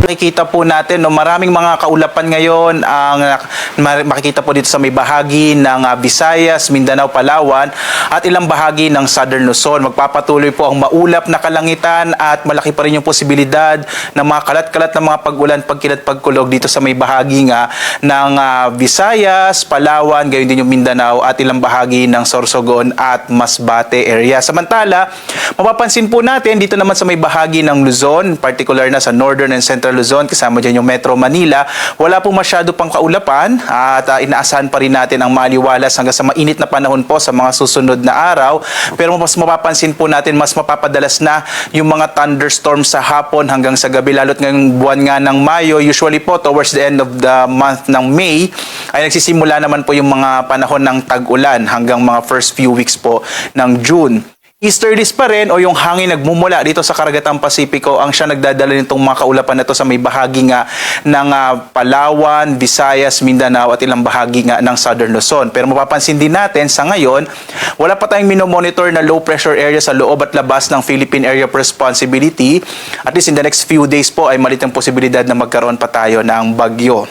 Makikita po natin no, maraming mga kaulapan ngayon ang makikita po dito sa may bahagi ng Visayas, Mindanao, Palawan at ilang bahagi ng Southern Luzon. Magpapatuloy po ang maulap na kalangitan at malaki pa rin yung posibilidad ng mga kalat-kalat na mga pag-ulan, pagkilat, pagkulog dito sa may bahagi nga ng Visayas, Palawan, gayon din yung Mindanao at ilang bahagi ng Sorsogon at Masbate area. Samantala, mapapansin po natin dito naman sa may bahagi ng Luzon, particular na sa Northern and Central Luzon, kasama dyan yung Metro Manila, wala pong masyado pang kaulapan at inaasahan pa rin natin ang maliwalas hanggang sa mainit na panahon po sa mga susunod na araw. Pero mas mapapansin po natin, mas mapapadalas na yung mga thunderstorm sa hapon hanggang sa gabi, lalo't ngayong buwan nga ng Mayo. Usually po towards the end of the month ng May ay nagsisimula naman po yung mga panahon ng tag-ulan hanggang mga first few weeks po ng June. Easterlies pa rin o yung hangin nagmumula dito sa Karagatang Pasipiko ang siya nagdadala nitong mga kaulapan na to sa may bahagi nga ng Palawan, Visayas, Mindanao at ilang bahagi nga ng Southern Luzon. Pero mapapansin din natin sa ngayon, wala pa tayong minomonitor na low pressure area sa loob at labas ng Philippine Area of Responsibility. At least in the next few days po ay maliit ang posibilidad na magkaroon pa tayo ng bagyo.